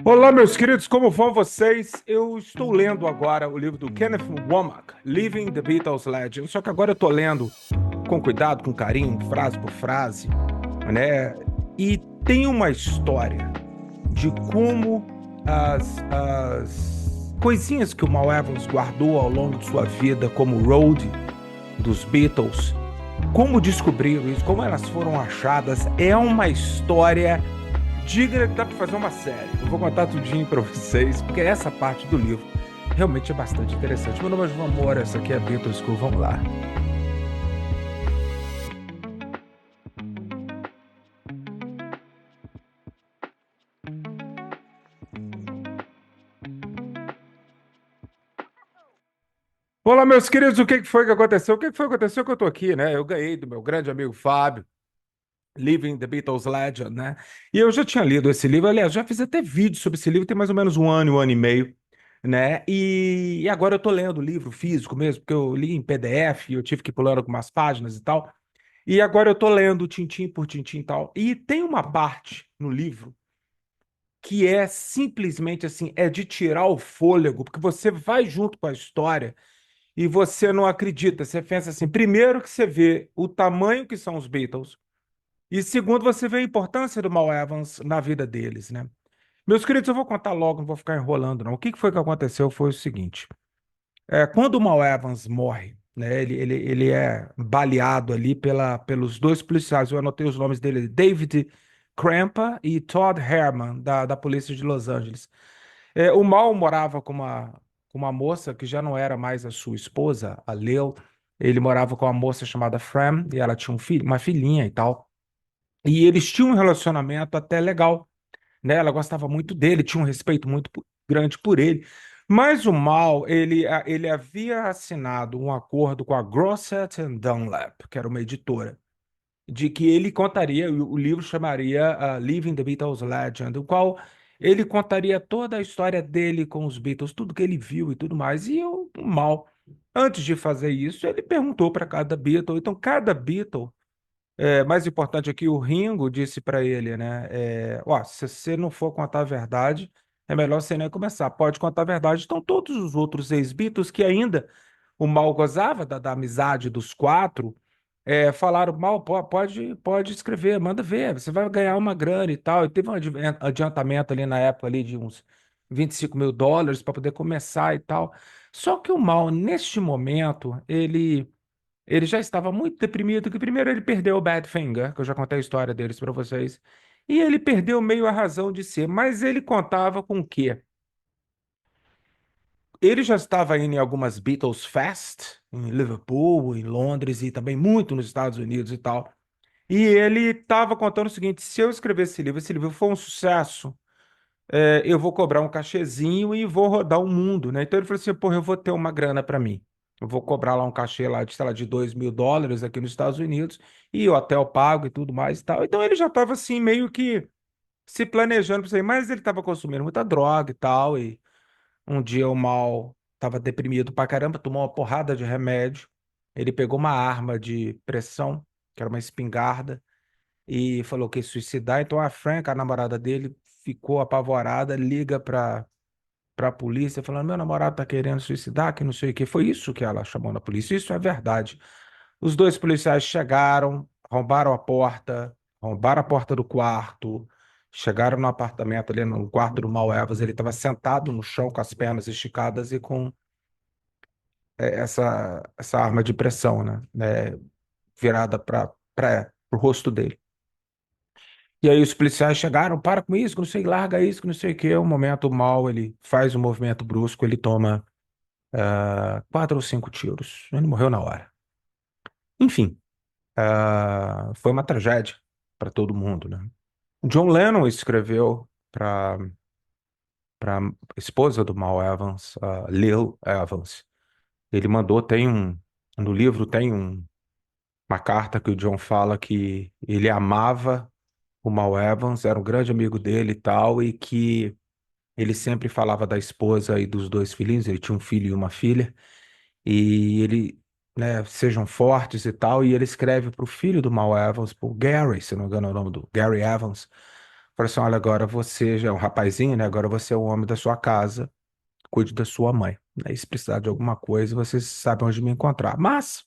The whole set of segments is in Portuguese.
Olá, meus queridos, como vão vocês? Eu estou lendo agora o livro do Kenneth Womack, Living the Beatles Legend. Só que agora eu estou lendo com cuidado, com carinho, frase por frase, né? E tem uma história de como as coisinhas que o Mal Evans guardou ao longo de sua vida, como road dos Beatles, como descobriram isso, como elas foram achadas, é uma história digna que dá para fazer uma série. Eu vou contar tudinho para vocês, porque essa parte do livro realmente é bastante interessante. Meu nome é João Moura, essa aqui é a Beatles School, vamos lá. Olá, meus queridos, o que foi que aconteceu? O que foi que aconteceu que eu tô aqui, né? Eu ganhei do meu grande amigo Fábio, Living the Beatles Legend, né? E eu já tinha lido esse livro, aliás, já fiz até vídeo sobre esse livro, tem mais ou menos um ano e meio, né? E agora eu tô lendo o livro físico mesmo, porque eu li em PDF, eu tive que ir pulando algumas páginas e tal. E agora eu tô lendo tintim por tintim e tal. E tem uma parte no livro que é simplesmente assim, é de tirar o fôlego, porque você vai junto com a história e você não acredita. Você pensa assim, primeiro que você vê o tamanho que são os Beatles, e segundo você vê a importância do Mal Evans na vida deles, né? Meus queridos, eu vou contar logo, não vou ficar enrolando, não. O que foi que aconteceu foi o seguinte. Quando o Mal Evans morre, né, ele é baleado ali pelos dois policiais, eu anotei os nomes dele, David Crampa e Todd Herman, da polícia de Los Angeles. O Mal morava com uma moça que já não era mais a sua esposa, a Lil. Ele morava com uma moça chamada Fran, e ela tinha um filho, uma filhinha e tal. E eles tinham um relacionamento até legal, né? Ela gostava muito dele, tinha um respeito muito grande por ele. Mas o Mal, ele havia assinado um acordo com a Grosset and Dunlap, que era uma editora, de que ele contaria, o livro chamaria Living the Beatles Legend, o qual ele contaria toda a história dele com os Beatles, tudo que ele viu e tudo mais. E o Mal, antes de fazer isso, ele perguntou para cada Beatle. Então, cada Beatle mais importante aqui, o Ringo disse para ele, né? Ó, se você não for contar a verdade, é melhor você nem começar. Pode contar a verdade. Então, todos os outros ex-Beatles que ainda o Mal gozava da amizade dos quatro, falaram: Mal, pode escrever, manda ver, você vai ganhar uma grana e tal. E teve um adiantamento ali na época ali de uns US$ 25.000 para poder começar e tal. Só que o Mal, neste momento, ele já estava muito deprimido, que primeiro ele perdeu o Badfinger, que eu já contei a história deles para vocês, e ele perdeu meio a razão de ser, mas ele contava com o quê? Ele já estava indo em algumas Beatles Fest, em Liverpool, em Londres e também muito nos Estados Unidos e tal. E ele estava contando o seguinte: se eu escrever esse livro for um sucesso, eu vou cobrar um cachezinho e vou rodar o mundo, né? Então ele falou assim, pô, eu vou ter uma grana para mim. Eu vou cobrar lá um cachê lá de, sei lá, de US$ 2.000 aqui nos Estados Unidos e o hotel pago e tudo mais e tal. Então ele já estava assim, meio que se planejando para isso aí, mas ele estava consumindo muita droga e tal. E um dia o Mal estava deprimido pra caramba, tomou uma porrada de remédio. Ele pegou uma arma de pressão, que era uma espingarda, e falou que ia suicidar. Então a Frank, a namorada dele, ficou apavorada, liga para a polícia, falando: meu namorado tá querendo suicidar, que não sei o que. Foi isso que ela chamou na polícia. Isso é verdade. Os dois policiais chegaram, roubaram a porta do quarto, chegaram no apartamento ali, no quarto do Mal Evans. Ele estava sentado no chão com as pernas esticadas e com essa arma de pressão, né, virada para o rosto dele. E aí os policiais chegaram: para com isso, que não sei, larga isso, que não sei o quê. Um momento mal, ele faz um movimento brusco, ele toma 4 ou 5 tiros. Ele morreu na hora. Enfim, foi uma tragédia para todo mundo, né? John Lennon escreveu para esposa do Mal Evans, Lil Evans. Ele mandou, no livro tem uma carta que o John fala que ele amava o Mal Evans, era um grande amigo dele e tal, e que ele sempre falava da esposa e dos dois filhinhos, ele tinha um filho e uma filha, e ele, né, sejam fortes e tal, e ele escreve para o filho do Mal Evans, pro Gary, se não me engano é o nome do Gary Evans, Falei assim: olha, agora você já é um rapazinho, né? Agora você é o homem da sua casa, cuide da sua mãe. Né? E se precisar de alguma coisa, você sabe onde me encontrar. Mas,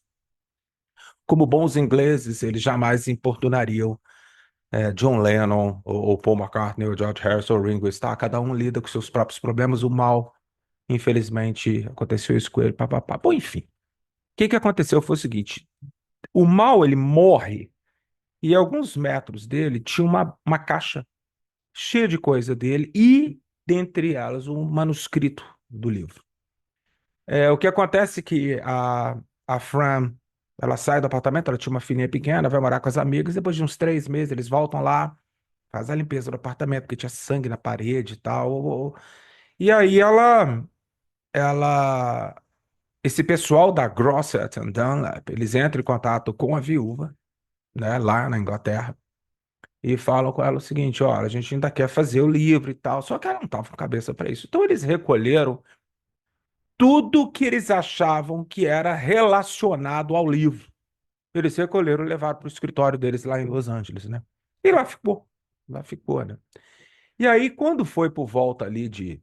como bons ingleses, eles jamais importunariam John Lennon, ou Paul McCartney, ou George Harrison, ou Ringo Starr. Cada um lida com seus próprios problemas. O mal, infelizmente, aconteceu isso com ele. Papapá. Bom, enfim. O que que aconteceu foi o seguinte: o mal, ele morre. E a alguns metros dele tinha uma caixa cheia de coisa dele e, dentre elas, um manuscrito do livro. O que acontece é que a Fran, ela sai do apartamento, ela tinha uma filhinha pequena, vai morar com as amigas, depois de uns 3 meses eles voltam lá, faz a limpeza do apartamento, porque tinha sangue na parede e tal. E aí esse pessoal da Grosset and Dunlap, eles entram em contato com a viúva, né, lá na Inglaterra, e falam com ela o seguinte: olha, a gente ainda quer fazer o livro e tal, só que ela não estava com cabeça para isso. Então eles recolheram tudo que eles achavam que era relacionado ao livro. Eles recolheram e levaram para o escritório deles lá em Los Angeles, né? E lá ficou, né? E aí, quando foi por volta ali de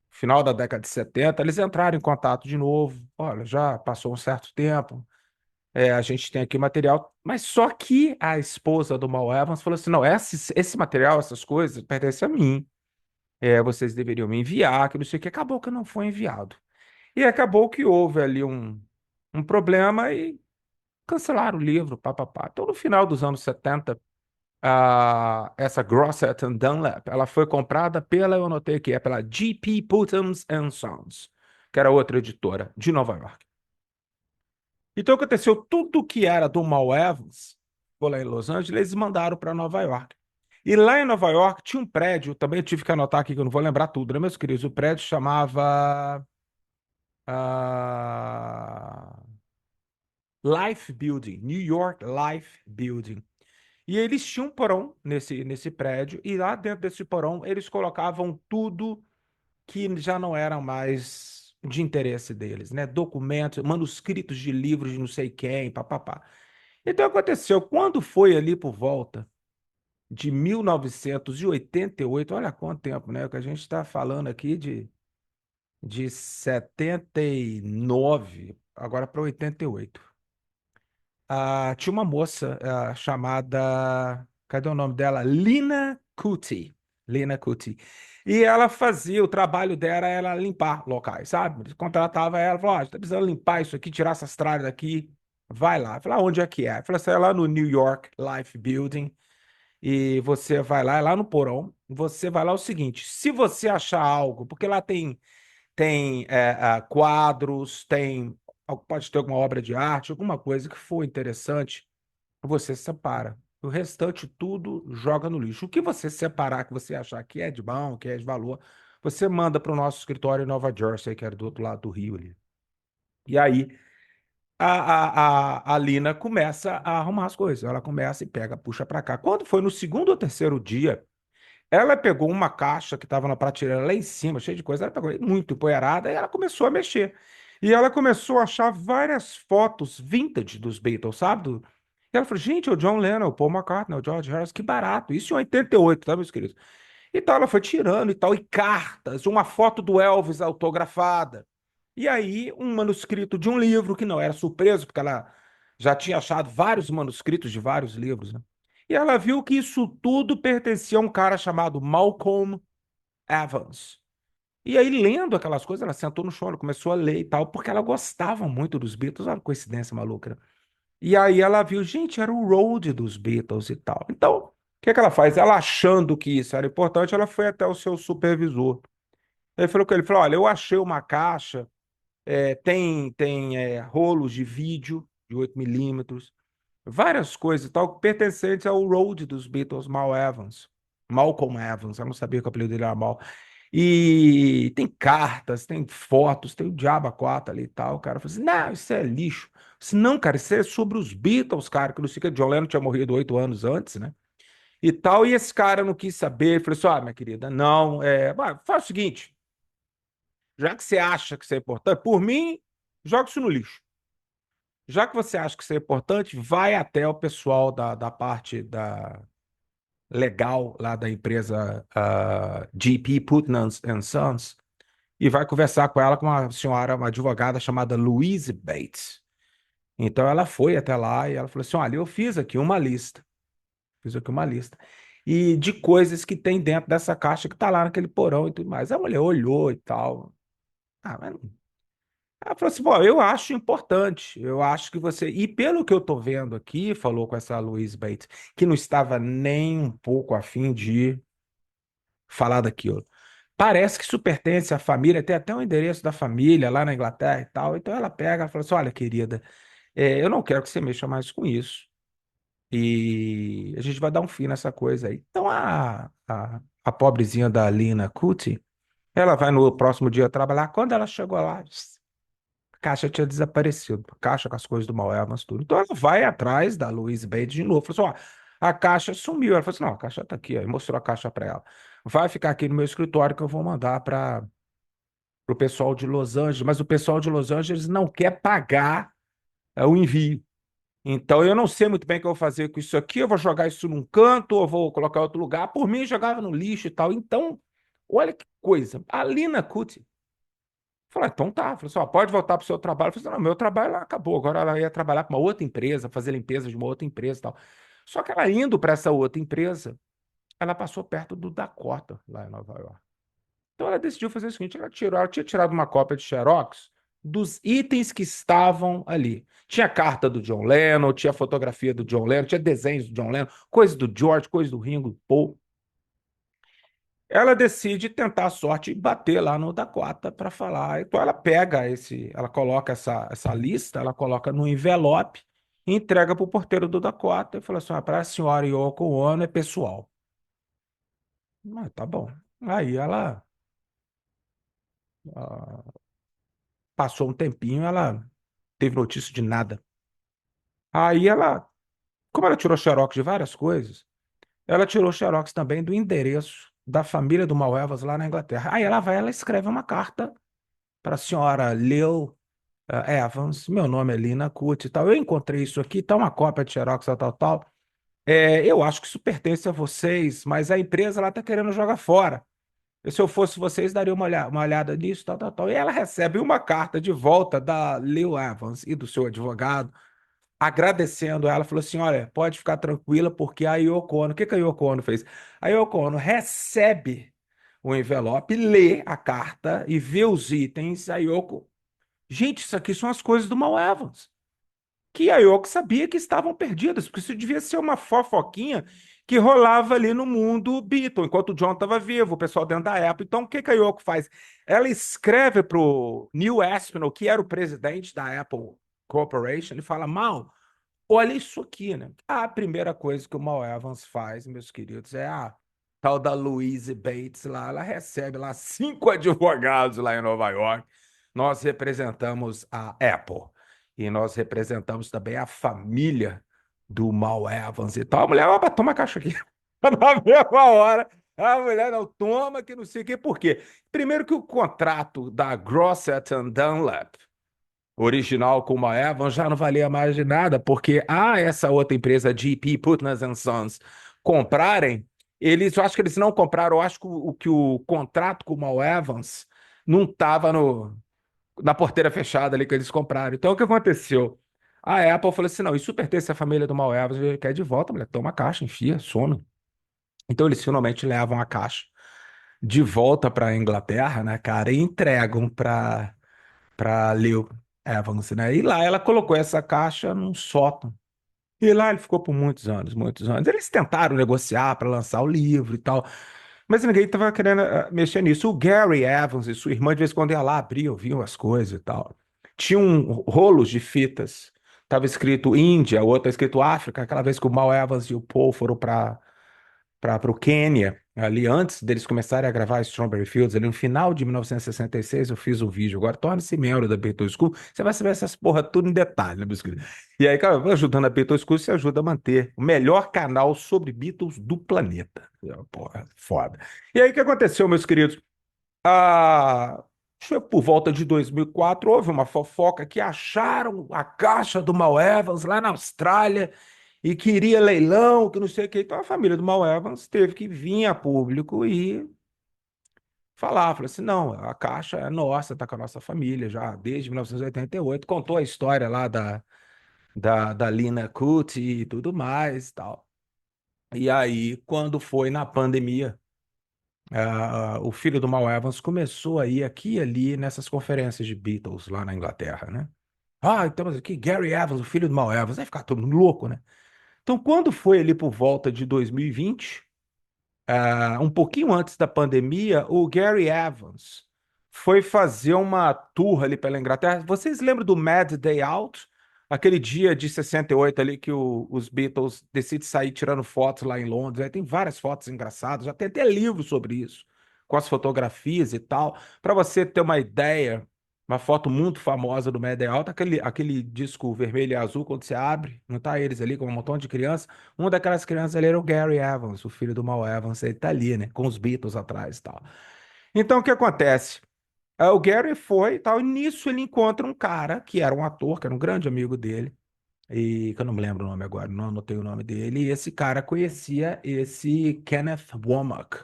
final da década de 70, eles entraram em contato de novo. Olha, já passou um certo tempo, a gente tem aqui material, mas só que a esposa do Mal Evans falou assim: não, esse material, essas coisas, pertence a mim. Vocês deveriam me enviar, que não sei o que. Acabou que não foi enviado. E acabou que houve ali um problema e cancelaram o livro, papapá. Então, no final dos anos 70, essa Grosset and Dunlap, ela foi comprada pela, eu anotei aqui, pela G.P. Putnams and Sons, que era outra editora de Nova York. Então aconteceu tudo que era do Mal Evans, foi lá em Los Angeles, eles mandaram para Nova York. E lá em Nova York tinha um prédio, também eu tive que anotar aqui que eu não vou lembrar tudo, né, meus queridos? O prédio chamava ah, Life Building, New York Life Building. E eles tinham um porão nesse prédio, e lá dentro desse porão eles colocavam tudo que já não eram mais de interesse deles, né? Documentos, manuscritos de livros de não sei quem, papapá. Então aconteceu, quando foi ali por volta de 1988, olha quanto tempo, né? Que a gente está falando aqui de 79, agora para 88. Tinha uma moça chamada, cadê o nome dela? Lina Kuti. Lina Kuti. E ela fazia, o trabalho dela era limpar locais, sabe? Eles contratava ela, falou: ó, a gente tá precisando limpar isso aqui, tirar essas tralhas daqui, vai lá. Falei: onde é que é? Falei assim: é lá no New York Life Building, e você vai lá, é lá no porão, você vai lá o seguinte: se você achar algo, porque lá tem quadros, pode ter alguma obra de arte, alguma coisa que for interessante, você separa. O restante tudo joga no lixo. O que você separar, que você achar que é de bom, que é de valor, você manda para o nosso escritório em Nova Jersey, que era do outro lado do rio ali. E aí a Lina começa a arrumar as coisas. Ela começa e pega, puxa para cá. Quando foi no segundo ou terceiro dia, ela pegou uma caixa que estava na prateleira lá em cima, cheia de coisa, ela pegou muito empoeirada, e ela começou a mexer. E ela começou a achar várias fotos vintage dos Beatles, sabe? E ela falou: gente, é o John Lennon, o Paul McCartney, o George Harrison, que barato. Isso em 88, tá, meus queridos? Então ela foi tirando e tal, e cartas, uma foto do Elvis autografada. E aí, um manuscrito de um livro, que não era surpresa, porque ela já tinha achado vários manuscritos de vários livros, né? E ela viu que isso tudo pertencia a um cara chamado Malcolm Evans. E aí, lendo aquelas coisas, ela sentou no chão, ela começou a ler e tal, porque ela gostava muito dos Beatles, olha que coincidência maluca, né? E aí ela viu, gente, era o road dos Beatles e tal. Então, o que é que ela faz? Ela achando que isso era importante, ela foi até o seu supervisor. Ele falou com ele, falou: olha, eu achei uma caixa, tem rolos de vídeo de 8 milímetros, várias coisas e tal, pertencentes ao road dos Beatles, Malcolm Evans, eu não sabia que o apelido dele era Mal. E tem cartas, tem fotos, tem o Diabo a quatro ali e tal. O cara falou assim: não, isso é lixo. Eu disse: não, cara, isso é sobre os Beatles, cara, que não sei o que. John Lennon tinha morrido 8 anos antes, né? E tal, e esse cara não quis saber. Ele falou assim: minha querida, não, faz o seguinte, já que você acha que isso é importante, por mim, joga isso no lixo. Já que você acha que isso é importante, vai até o pessoal da parte legal lá da empresa GP Putnam and Sons e vai conversar com ela, com uma senhora, uma advogada chamada Louise Bates. Então ela foi até lá e ela falou assim: olha, eu fiz aqui uma lista. E de coisas que tem dentro dessa caixa que tá lá naquele porão e tudo mais. A mulher olhou e tal. Ah, mas ela falou assim: bom, eu acho importante, eu acho que você. E pelo que eu tô vendo aqui, falou com essa Louise Bates, que não estava nem um pouco afim de falar daquilo. Parece que isso pertence à família, tem até o endereço da família lá na Inglaterra e tal. Então ela pega e fala assim: olha, querida, eu não quero que você mexa mais com isso. E a gente vai dar um fim nessa coisa aí. Então a pobrezinha da Lina Kuti, ela vai no próximo dia trabalhar. Quando ela chegou lá, a caixa tinha desaparecido. A caixa com as coisas do Mal Evans, tudo. Então ela vai atrás da Louise Bates de novo. Falou assim: ó, a caixa sumiu. Ela falou assim: não, a caixa tá aqui. Aí mostrou a caixa para ela. Vai ficar aqui no meu escritório que eu vou mandar para o pessoal de Los Angeles. Mas o pessoal de Los Angeles não quer pagar o envio. Então, eu não sei muito bem o que eu vou fazer com isso aqui. Eu vou jogar isso num canto, ou vou colocar em outro lugar. Por mim, jogava no lixo e tal. Então, olha que coisa. A Lina Kuti falou: então tá. Falou assim: ó, pode voltar para o seu trabalho. Eu falei assim: não, meu trabalho lá acabou. Agora ela ia trabalhar com uma outra empresa, fazer limpeza de uma outra empresa e tal. Só que ela indo para essa outra empresa, ela passou perto do Dakota, lá em Nova York. Então ela decidiu fazer o seguinte: ela tinha tirado uma cópia de Xerox dos itens que estavam ali. Tinha carta do John Lennon, tinha fotografia do John Lennon, tinha desenhos do John Lennon, coisa do George, coisa do Ringo, Paul. Ela decide tentar a sorte e bater lá no Dakota para falar. Então ela pega ela coloca essa lista, ela coloca no envelope e entrega para o porteiro do Dakota e fala assim: para a senhora Yoko Ono é pessoal. Ah, tá bom. Aí ela ah, passou um tempinho, ela teve notícia de nada. Aí ela, como ela tirou xerox de várias coisas, ela tirou xerox também do endereço da família do Mal Evans lá na Inglaterra. Aí ela vai, ela escreve uma carta para a senhora Lil Evans, meu nome é Lina Kuti e tal. Eu encontrei isso aqui, tá uma cópia de xerox, tal, tal, tal. Eu acho que isso pertence a vocês, mas a empresa lá tá querendo jogar fora. Se eu fosse vocês, daria uma olhada nisso, tal, tal, tal. E ela recebe uma carta de volta da Lil Evans e do seu advogado, agradecendo ela, falou assim: olha, pode ficar tranquila, porque a Yoko Ono, o que que a Yoko Ono fez? A Yoko Ono recebe o envelope, lê a carta e vê os itens. A Yoko, gente, isso aqui são as coisas do Mal Evans, que a Yoko sabia que estavam perdidas, porque isso devia ser uma fofoquinha que rolava ali no mundo Beatle, enquanto o John estava vivo, o pessoal dentro da Apple. Então, o que que a Yoko faz? Ela escreve para o Neil Aspinall, que era o presidente da Apple Corporation, e fala: Mal, olha isso aqui, né? A primeira coisa que o Mal Evans faz, meus queridos, é a tal da Louise Bates lá. Ela recebe lá 5 advogados lá em Nova York. Nós representamos a Apple e nós representamos também a família do Mal Evans e tal. A mulher, opa, toma a caixa aqui. Na mesma hora, a mulher não toma, que não sei o quê. Por quê? Primeiro que o contrato da Grosset and Dunlap original com a Evans já não valia mais de nada, porque essa outra empresa, GP, Putnam and Sons, comprarem, eu acho que eles não compraram, eu acho que o contrato com o Evans não estava na porteira fechada ali que eles compraram. Então, o que aconteceu? A Apple falou assim: não, isso pertence à família do Mal Evans, quer de volta, mulher, toma a caixa, enfia, some. Então, eles finalmente levam a caixa de volta para a Inglaterra, né, cara, e entregam para Lil Evans, né? E lá ela colocou essa caixa num sótão. E lá ele ficou por muitos anos, muitos anos. Eles tentaram negociar para lançar o livro e tal, mas ninguém estava querendo mexer nisso. O Gary Evans e sua irmã, de vez em quando, ia lá, abriam, viam as coisas e tal. Tinham rolos de fitas. Tava escrito Índia, o outro escrito África. Aquela vez que o Mal Evans e o Paul foram para o Quênia, ali antes deles começarem a gravar Strawberry Fields, ali no final de 1966, eu fiz um vídeo. Agora, torne-se membro da Beatles School, você vai saber essas porra tudo em detalhe, né, meus queridos? E aí, cara, ajudando a Beatles School, você ajuda a manter o melhor canal sobre Beatles do planeta. Porra, foda. E aí, o que aconteceu, meus queridos? Ah, foi por volta de 2004, houve uma fofoca que acharam a caixa do Mal Evans lá na Austrália e queria leilão, que não sei o que. Então a família do Mal Evans teve que vir a público e falou assim, não, a caixa é nossa, tá com a nossa família já desde 1988. Contou a história lá da Lina Kuti e tudo mais e tal. E aí, quando foi na pandemia, o filho do Mal Evans começou a ir aqui e ali nessas conferências de Beatles lá na Inglaterra, né? Ah, estamos aqui, Gary Evans, o filho do Mal Evans. Vai ficar todo mundo louco, né? Então, quando foi ali por volta de 2020, um pouquinho antes da pandemia, o Gary Evans foi fazer uma tour ali pela Inglaterra. Vocês lembram do Mad Day Out? Aquele dia de 68 ali que os Beatles decidem sair tirando fotos lá em Londres. Aí tem várias fotos engraçadas, já tem até livro sobre isso, com as fotografias e tal. Para você ter uma ideia, uma foto muito famosa do Mad Day Out, aquele disco vermelho e azul, quando você abre, não tá eles ali com um montão de crianças. Uma daquelas crianças ali era o Gary Evans, o filho do Mal Evans, ele tá ali, né? Com os Beatles atrás e tal. Então, o que acontece? O Gary foi e tal, e nisso ele encontra um cara que era um ator, que era um grande amigo dele, e que eu não me lembro o nome agora, não anotei o nome dele, e esse cara conhecia esse Kenneth Womack,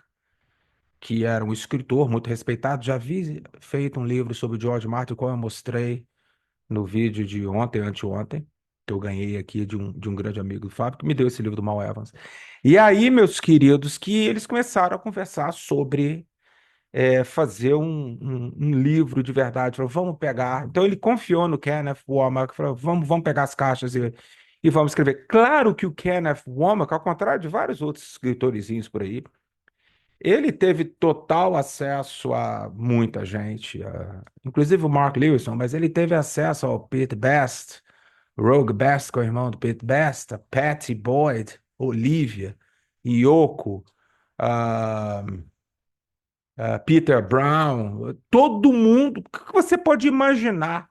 que era um escritor muito respeitado. Já vi feito um livro sobre o George Martin, qual eu mostrei no vídeo de ontem, anteontem, que eu ganhei aqui de um grande amigo do Fábio, que me deu esse livro do Mal Evans. E aí, meus queridos, que eles começaram a conversar sobre fazer um livro de verdade. Falou, vamos pegar. Então, ele confiou no Kenneth Womack, falou, vamos pegar as caixas e vamos escrever. Claro que o Kenneth Womack, ao contrário de vários outros escritorzinhos por aí, ele teve total acesso a muita gente, inclusive o Mark Lewison, mas ele teve acesso ao Pete Best, Rogue Best, que é o irmão do Pete Best, a Patty Boyd, Olivia, Yoko, ah, Peter Brown, todo mundo o que você pode imaginar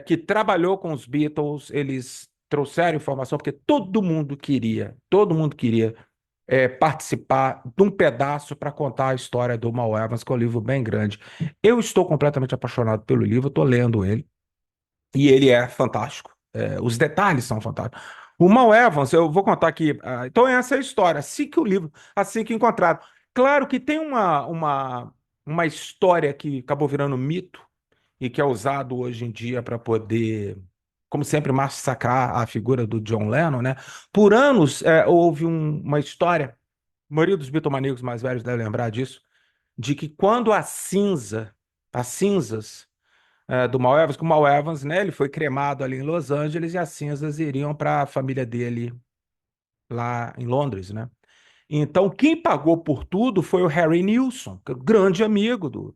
que trabalhou com os Beatles, eles trouxeram informação, porque todo mundo queria participar de um pedaço para contar a história do Mal Evans, que é um livro bem grande. Eu estou completamente apaixonado pelo livro, estou lendo ele, e ele é fantástico. Os detalhes são fantásticos. O Mal Evans, eu vou contar aqui. Então, essa é a história. Assim que o livro, assim que encontrado. Claro que tem uma história que acabou virando mito e que é usado hoje em dia para poder, como sempre, massacrar a figura do John Lennon, né? Por anos, houve uma história, a maioria dos bitomaníacos mais velhos deve lembrar disso, de que quando as cinzas do Mal Evans, que o Mal Evans, né, ele foi cremado ali em Los Angeles e as cinzas iriam para a família dele lá em Londres, né? Então, quem pagou por tudo foi o Harry Nilsson, que é o grande amigo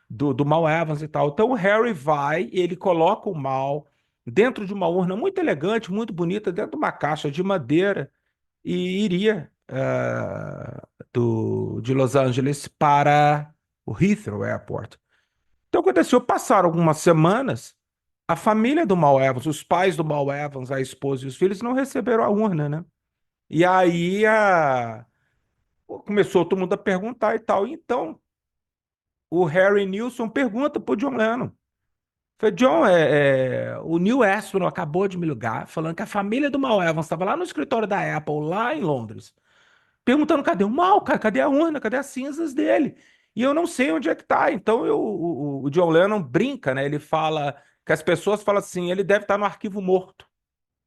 do Mal Evans e tal. Então, o Harry vai, ele coloca o Mal dentro de uma urna muito elegante, muito bonita, dentro de uma caixa de madeira e iria de Los Angeles para o Heathrow Airport. Então aconteceu, passaram algumas semanas, a família do Mal Evans, os pais do Mal Evans, a esposa e os filhos não receberam a urna, né? E aí começou todo mundo a perguntar e tal. Então o Harry Nilsson pergunta pro John Lennon. Falei, John, o Neil Armstrong acabou de me ligar falando que a família do Mal Evans estava lá no escritório da Apple, lá em Londres, perguntando cadê o Mal, cara, cadê a urna, cadê as cinzas dele? E eu não sei onde é que tá. Então o John Lennon brinca, né? Ele fala que as pessoas falam assim, ele deve estar no arquivo morto,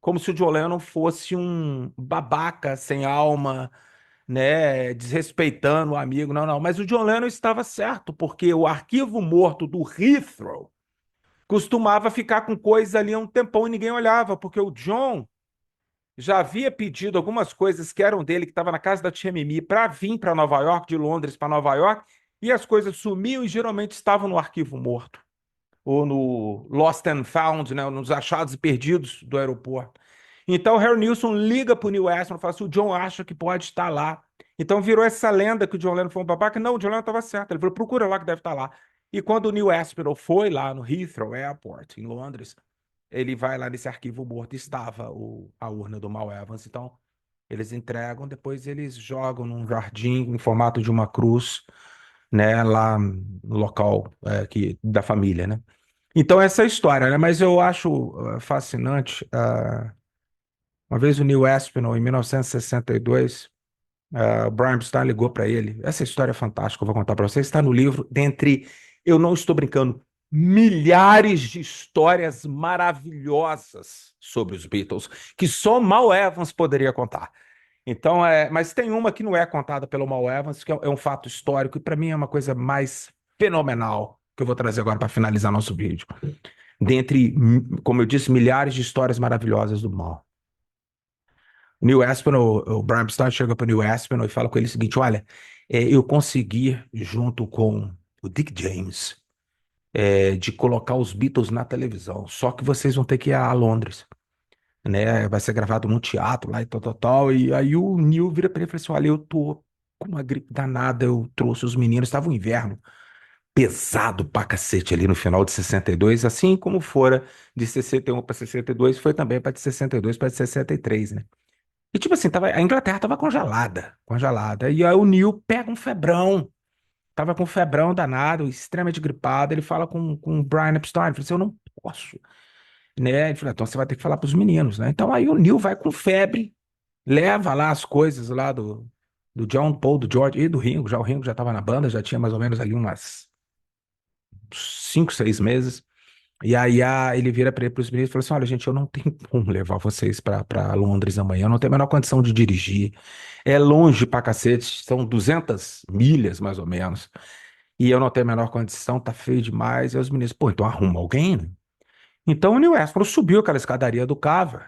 como se o John Lennon fosse um babaca sem alma, né? Desrespeitando o amigo. Não, não. Mas o John Lennon estava certo, porque o arquivo morto do Heathrow costumava ficar com coisas ali há um tempão e ninguém olhava, porque o John já havia pedido algumas coisas que eram dele, que estava na casa da tia Mimi, para vir para Nova York, de Londres para Nova York, e as coisas sumiam e geralmente estavam no arquivo morto, ou no Lost and Found, né, nos achados e perdidos do aeroporto. Então o Harry Nilsson liga para o Neil Armstrong e fala assim, o John acha que pode estar lá. Então virou essa lenda que o John Lennon foi um babaca. Não, o John Lennon estava certo. Ele falou, procura lá que deve estar lá. E quando o Neil Armstrong foi lá no Heathrow Airport, em Londres, ele vai lá nesse arquivo morto, estava a urna do Mal Evans. Então, eles entregam, depois eles jogam num jardim em formato de uma cruz, né, lá no local da família, né? Então, essa é a história, né? Mas eu acho fascinante. Uma vez o Neil Aspinall, em 1962, o Brian Epstein ligou para ele. Essa história é fantástica, eu vou contar para você. Está no livro, dentre, eu não estou brincando, milhares de histórias maravilhosas sobre os Beatles, que só Mal Evans poderia contar. Então, mas tem uma que não é contada pelo Mal Evans, que é um fato histórico, e para mim é uma coisa mais fenomenal, que eu vou trazer agora para finalizar nosso vídeo. Dentre, como eu disse, milhares de histórias maravilhosas do Mal. O Neil Aspinall, o Brian Epstein chega para o Neil Aspinall e fala com ele o seguinte: olha, eu consegui, junto com o Dick James, de colocar os Beatles na televisão, só que vocês vão ter que ir a Londres, né? Vai ser gravado num teatro lá e tal, tal, tal. E aí o Neil vira para ele e fala assim: olha, eu tô com uma gripe danada, eu trouxe os meninos, estava um inverno pesado pra cacete ali no final de 62, assim como fora de 61 para 62, foi também para de 62 para de 63, né? E tipo assim, a Inglaterra tava congelada, congelada. E aí o Neil pega um febrão, tava com um febrão danado, extremamente gripado. Ele fala com o Brian Epstein, ele fala assim, eu não posso, né? Ele falou, então você vai ter que falar pros meninos, né? Então aí o Neil vai com febre, leva lá as coisas lá do John Paul, do George e do Ringo. Já o Ringo já tava na banda, já tinha mais ou menos ali umas 5, 6 meses. E aí ele vira para os meninos e fala assim: olha, gente, eu não tenho como levar vocês para Londres amanhã, eu não tenho a menor condição de dirigir. É longe pra cacete, são 200 milhas mais ou menos. E eu não tenho a menor condição, tá feio demais. E os meninos, pô, então arruma alguém, né? Então o Neil Ashford subiu aquela escadaria do Cava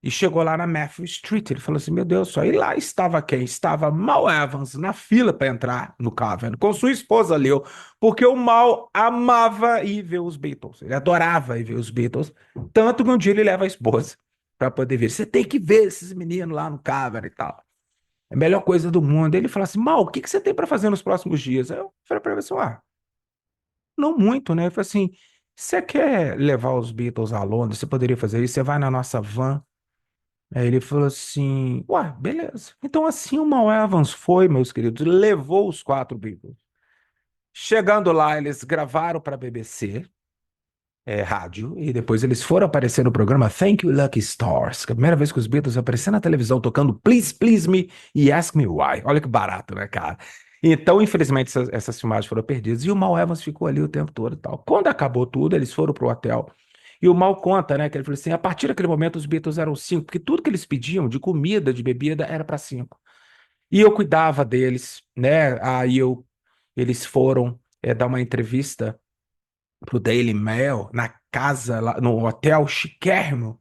e chegou lá na Matthew Street. Ele falou assim: meu Deus, só. E lá estava quem? Estava Mal Evans na fila para entrar no Cavern, com sua esposa Leo, porque o Mal amava ir ver os Beatles. Ele adorava ir ver os Beatles. Tanto que um dia ele leva a esposa para poder ver. Você tem que ver esses meninos lá no Cavern e tal. É a melhor coisa do mundo. Ele fala assim: Mal, o que que você tem para fazer nos próximos dias? Aí eu falei para ele assim: ah, não muito, né? Ele falou assim: você quer levar os Beatles a Londres? Você poderia fazer isso? Você vai na nossa van. Aí ele falou assim: ué, beleza. Então, assim, o Mal Evans foi, meus queridos, levou os quatro Beatles. Chegando lá, eles gravaram para a BBC, rádio, e depois eles foram aparecer no programa Thank You Lucky Stars, que é a primeira vez que os Beatles apareceram na televisão tocando Please Please Me e Ask Me Why. Olha que barato, né, cara? Então, infelizmente, essas filmagens foram perdidas e o Mal Evans ficou ali o tempo todo e tal. Quando acabou tudo, eles foram pro hotel. E o Mal conta, né, que ele falou assim: a partir daquele momento os Beatles eram cinco, porque tudo que eles pediam de comida, de bebida, era para cinco. E eu cuidava deles, né? Eles foram dar uma entrevista pro Daily Mail na casa, lá, no hotel chiquérrimo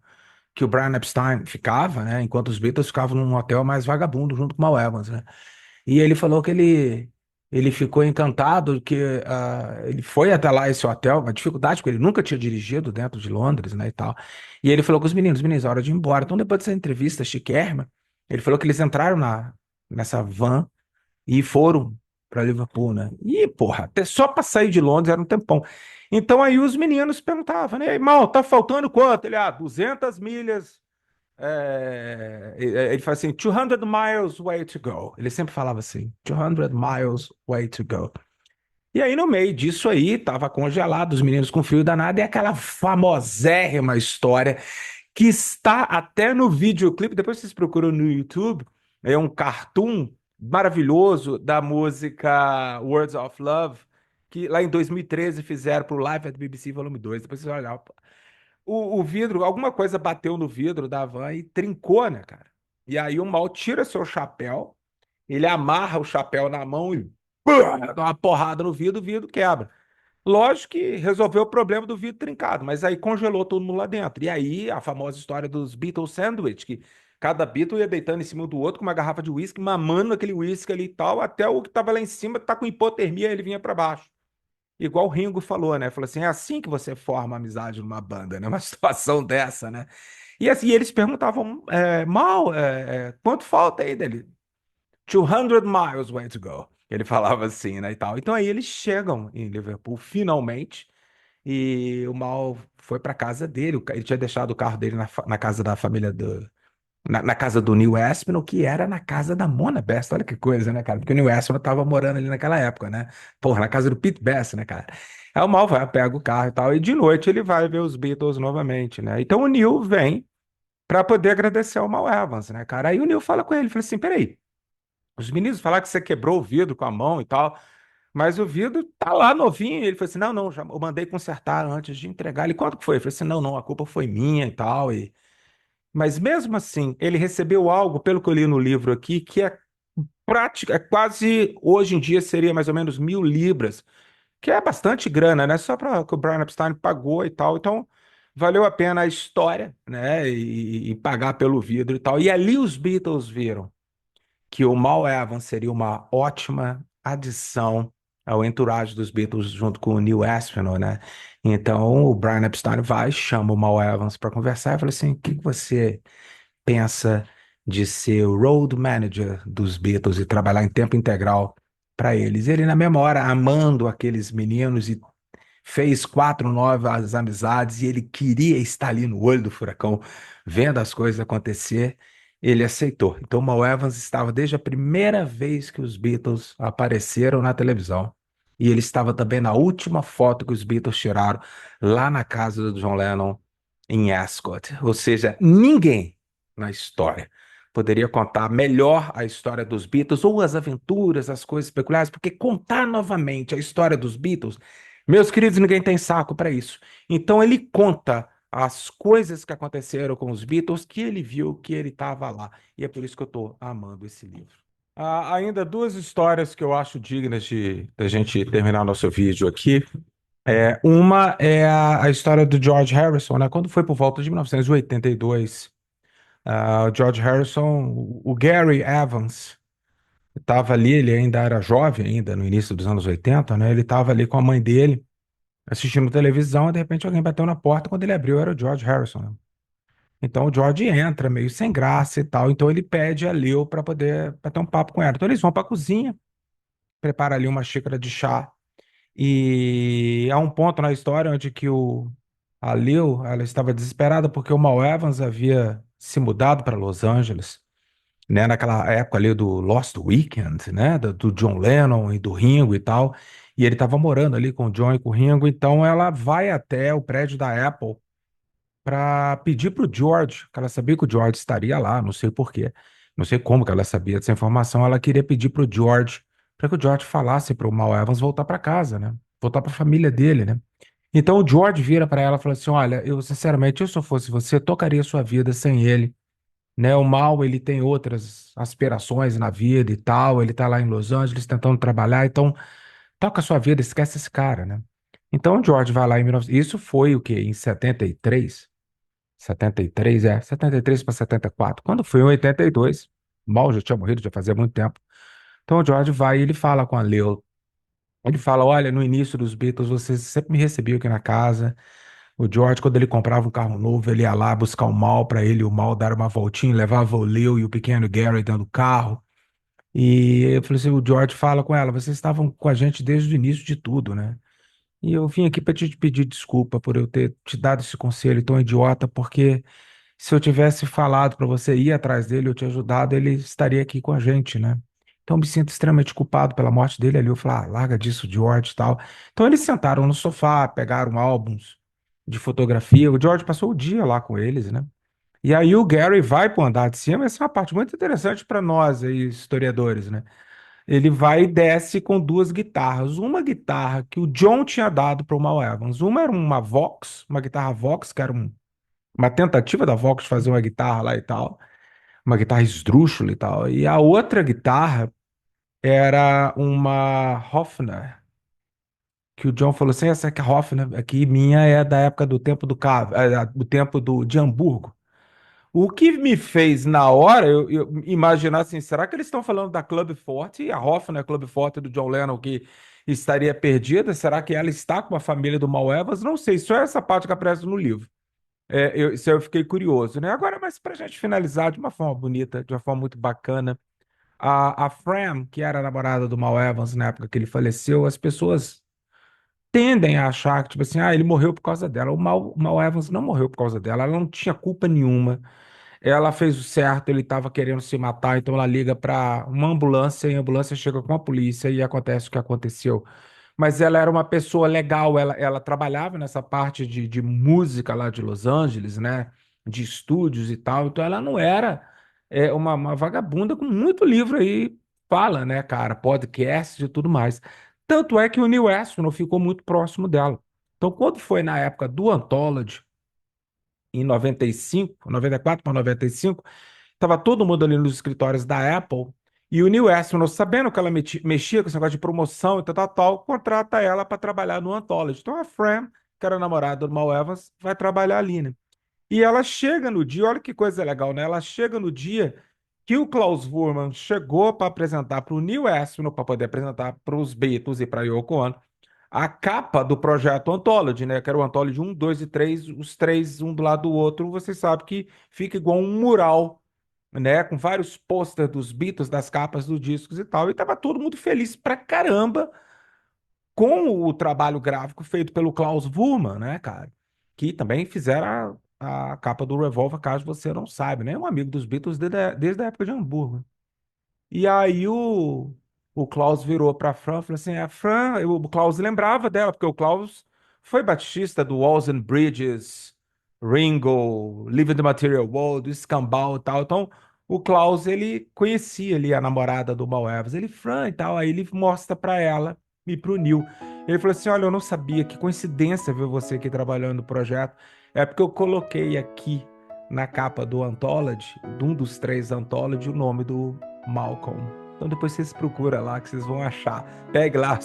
que o Brian Epstein ficava, né? Enquanto os Beatles ficavam num hotel mais vagabundo junto com o Mal Evans, né? E ele falou que ele ficou encantado que ele foi até lá esse hotel, uma dificuldade, porque ele nunca tinha dirigido dentro de Londres, né, e tal. E ele falou com os meninos, é hora de ir embora. Então, depois dessa entrevista chiquérrima, ele falou que eles entraram nessa van e foram para Liverpool, né? E, porra, até só para sair de Londres era um tempão. Então, aí os meninos perguntavam, né? E aí, mal, tá faltando quanto? Ele, 200 milhas ele fala assim, 200 miles way to go. Ele sempre falava assim, 200 miles way to go. E aí, no meio disso aí, tava congelado, os meninos com frio danado, e aquela famosérrima história que está até no videoclipe, depois vocês procuram no YouTube, é um cartoon maravilhoso da música Words of Love, que lá em 2013 fizeram pro Live at BBC Volume 2. Depois vocês vão olhar. O vidro, alguma coisa bateu no vidro da van e trincou, né, cara? E aí o Mal tira seu chapéu, ele amarra o chapéu na mão e dá uma porrada no vidro, o vidro quebra. Lógico que resolveu o problema do vidro trincado, mas aí congelou todo mundo lá dentro. E aí a famosa história dos Beatles Sandwich, que cada Beatle ia deitando em cima do outro com uma garrafa de uísque, mamando aquele uísque ali e tal, até o que tava lá em cima tá com hipotermia, ele vinha para baixo. Igual o Ringo falou, né? Falou assim: é assim que você forma amizade numa banda, né? Uma situação dessa, né? E assim, eles perguntavam, Mal, quanto falta aí dele? 200 miles way to go. Ele falava assim, né? E tal. Então aí eles chegam em Liverpool, finalmente, e o Mal foi para casa dele. Ele tinha deixado o carro dele na casa da família na casa do Neil Aspinall, que era na casa da Mona Best. Olha que coisa, né, cara? Porque o Neil Aspinall tava morando ali naquela época, né? Porra, na casa do Pete Best, né, cara? Aí o Mal vai, pega o carro e tal, e de noite ele vai ver os Beatles novamente, né? Então o Neil vem para poder agradecer ao Mal Evans, né, cara? Aí o Neil fala com ele, fala assim, peraí, os meninos falaram que você quebrou o vidro com a mão e tal, mas o vidro tá lá novinho. E ele falou assim, não, não, já, eu mandei consertar antes de entregar. Ele, quanto que foi? Ele falou assim, não, não, a culpa foi minha e tal. Mas mesmo assim, ele recebeu algo, pelo que eu li no livro aqui, que é prática, é quase, hoje em dia seria mais ou menos 1.000 libras, que é bastante grana, né? Só para que o Brian Epstein pagou e tal. Então, valeu a pena a história, né? E pagar pelo vidro e tal. E ali os Beatles viram que o Mal Evans seria uma ótima adição ao entourage dos Beatles junto com o Neil Aspinall, né? Então o Brian Epstein vai, chama o Mal Evans para conversar e fala assim: o que que você pensa de ser o road manager dos Beatles e trabalhar em tempo integral para eles? Ele, na mesma hora, amando aqueles meninos e fez 4 novas amizades e ele queria estar ali no olho do furacão, vendo as coisas acontecer. Ele aceitou. Então, Mal Evans estava desde a primeira vez que os Beatles apareceram na televisão. E ele estava também na última foto que os Beatles tiraram lá na casa do John Lennon, em Ascot. Ou seja, ninguém na história poderia contar melhor a história dos Beatles ou as aventuras, as coisas peculiares, porque contar novamente a história dos Beatles, meus queridos, ninguém tem saco para isso. Então ele conta as coisas que aconteceram com os Beatles, que ele viu, que ele estava lá. E é por isso que eu estou amando esse livro. Ainda duas histórias que eu acho dignas de da gente terminar nosso vídeo aqui. Uma é a história do George Harrison, né? Quando foi por volta de 1982, o George Harrison, o Gary Evans, estava ali, ele ainda era jovem, ainda no início dos anos 80, né? Ele estava ali com a mãe dele, assistindo televisão, e de repente alguém bateu na porta, quando ele abriu era o George Harrison, né? Então o George entra meio sem graça e tal, então ele pede a Lil para poder bater um papo com ela. Então eles vão para a cozinha, prepara ali uma xícara de chá, e há um ponto na história onde que a Lil, ela estava desesperada porque o Mal Evans havia se mudado para Los Angeles, né, naquela época ali do Lost Weekend, né, do John Lennon e do Ringo e tal, e ele estava morando ali com o John e com o Ringo, então ela vai até o prédio da Apple para pedir para o George, que ela sabia que o George estaria lá, não sei por quê, não sei como que ela sabia dessa informação, ela queria pedir para o George, para que o George falasse para o Mal Evans voltar para casa, né? Voltar para a família dele, né? Então o George vira para ela e fala assim: Olha, eu sinceramente, eu se eu fosse você, tocaria sua vida sem ele, né? O Mal, ele tem outras aspirações na vida e tal, ele tá lá em Los Angeles tentando trabalhar, então toca a sua vida, esquece esse cara, né? Então o George vai lá em 19... Isso foi o quê? Em 73? 73, 73 para 74. Quando foi em 82, o Mal já tinha morrido, já fazia muito tempo. Então o George vai e ele fala com a Leo. Ele fala: Olha, no início dos Beatles, vocês sempre me recebiam aqui na casa. O George, quando ele comprava um carro novo, ele ia lá buscar o Mal para ele, e o Mal dar uma voltinha, levava o Leo e o pequeno Gary dentro do carro. E eu falei assim: o George fala com ela: Vocês estavam com a gente desde o início de tudo, né? E eu vim aqui para te pedir desculpa por eu ter te dado esse conselho tão idiota, porque se eu tivesse falado para você ir atrás dele, eu te ajudado, ele estaria aqui com a gente, né? Então eu me sinto extremamente culpado pela morte dele ali. Eu falei: larga disso, George e tal. Então eles sentaram no sofá, pegaram álbuns de fotografia. O George passou o dia lá com eles, né? E aí o Gary vai para o andar de cima. Essa é uma parte muito interessante para nós aí, historiadores, né? Ele vai e desce com duas guitarras. Uma guitarra que o John tinha dado para o Mal Evans. Uma era uma Vox, uma guitarra Vox, que era uma tentativa da Vox de fazer uma guitarra lá e tal, uma guitarra esdrúxula e tal. E a outra guitarra era uma Hofner, que o John falou assim: essa aqui, a Hofner aqui minha é da época do tempo do tempo de Hamburgo. O que me fez na hora eu imaginar assim: será que eles estão falando da Club Forte e a Hofner, Club Forte do John Lennon, que estaria perdida? Será que ela está com a família do Mal Evans? Não sei, só essa parte que aparece no livro. Isso aí eu fiquei curioso, né? Agora, mas para a gente finalizar de uma forma bonita, de uma forma muito bacana, a Fran, que era a namorada do Mal Evans na época que ele faleceu, as pessoas tendem a achar que, tipo assim, ele morreu por causa dela. O Mal Evans não morreu por causa dela, ela não tinha culpa nenhuma. Ela fez o certo, ele estava querendo se matar, então ela liga para uma ambulância e a ambulância chega com a polícia e acontece o que aconteceu. Mas ela era uma pessoa legal, ela trabalhava nessa parte de música lá de Los Angeles, né? de estúdios e tal. Então ela não era uma vagabunda com muito livro aí, fala, né, cara, podcast e tudo mais. Tanto é que o Neil Ashton ficou muito próximo dela. Então, quando foi na época do Anthology, em 95, 94 para 95, estava todo mundo ali nos escritórios da Apple, e o Neil Ashton, sabendo que ela mexia com esse negócio de promoção e tal, tal, tal, contrata ela para trabalhar no Anthology. Então a Fran, que era namorada do Mal Evans, vai trabalhar ali, né? E ela chega no dia, olha que coisa legal, né? Ela chega no dia que o Klaus Voormann chegou para apresentar para o Neil Ashton, para poder apresentar para os Beatles e para Yoko Ono, a capa do projeto Anthology, né? Que era o Anthology 1, 2 e 3, os três um do lado do outro, você sabe que fica igual um mural, né? Com vários pôster dos Beatles, das capas dos discos e tal. E tava todo mundo feliz pra caramba com o trabalho gráfico feito pelo Klaus Voormann, né, cara? Que também fizeram a capa do Revolver, caso você não saiba, né? É um amigo dos Beatles desde a época de Hamburgo. E aí o Klaus virou para a Fran e falou assim: a Fran, o Klaus lembrava dela, porque o Klaus foi baixista do Walls and Bridges, Ringo, Living the Material World, Escambau e tal. Então, o Klaus, ele conhecia ali a namorada do Mal Evans. Ele, Fran e tal, aí ele mostra para ela e para o Neil. Ele falou assim: olha, eu não sabia, que coincidência ver você aqui trabalhando no projeto. É porque eu coloquei aqui na capa do Anthology, de um dos três Anthology, o nome do Malcolm. Então depois vocês procuram lá que vocês vão achar. Pegue lá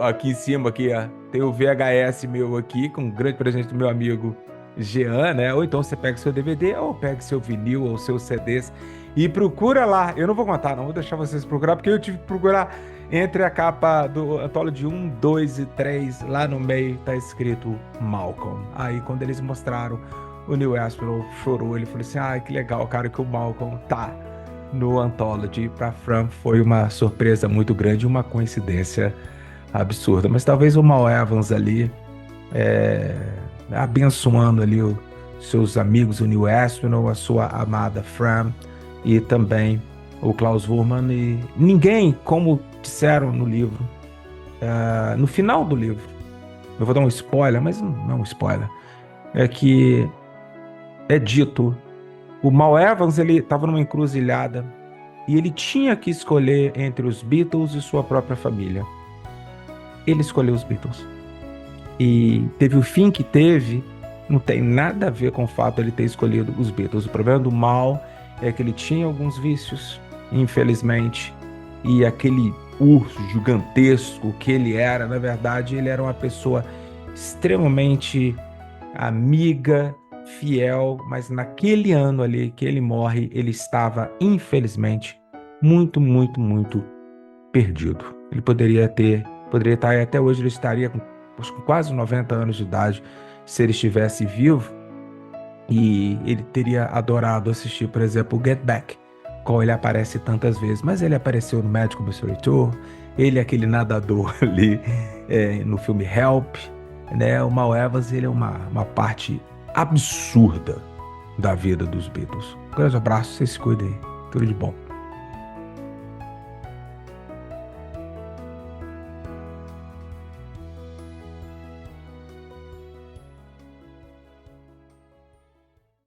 aqui em cima aqui, ó, tem o VHS meu aqui com um grande presente do meu amigo Jean, né? Ou então você pega seu DVD ou pega seu vinil ou seus CDs e procura lá. Eu não vou contar, não vou deixar vocês procurar porque eu tive que procurar entre a capa do Anthology 1, 2 e 3, lá no meio tá escrito Malcolm. Aí quando eles mostraram, o Neil Ashton chorou, ele falou assim: ai, que legal, cara, que o Malcolm tá no Anthology. Para Fran foi uma surpresa muito grande, uma coincidência absurda. Mas talvez o Mal Evans ali, abençoando ali os seus amigos, o Neil Ashton, a sua amada Fran e também o Klaus Voormann. E ninguém, como disseram no livro, no final do livro, eu vou dar um spoiler, mas não é um spoiler, é que é dito, o Mal Evans, ele estava numa encruzilhada e ele tinha que escolher entre os Beatles e sua própria família. Ele escolheu os Beatles. E teve o fim que teve, não tem nada a ver com o fato de ele ter escolhido os Beatles. O problema do Mal é que ele tinha alguns vícios, infelizmente, e aquele urso gigantesco que ele era, na verdade, ele era uma pessoa extremamente amiga, fiel, mas naquele ano ali que ele morre, ele estava, infelizmente, muito, muito, muito perdido. Ele poderia estar aí até hoje, ele estaria com quase 90 anos de idade, se ele estivesse vivo, e ele teria adorado assistir, por exemplo, o Get Back, qual ele aparece tantas vezes, mas ele apareceu no Magical Mystery Tour, ele é aquele nadador ali no filme Help, né? O Mal Evans, ele é uma parte absurda da vida dos Beatles. Um grande abraço, vocês se cuidem. Tudo de bom.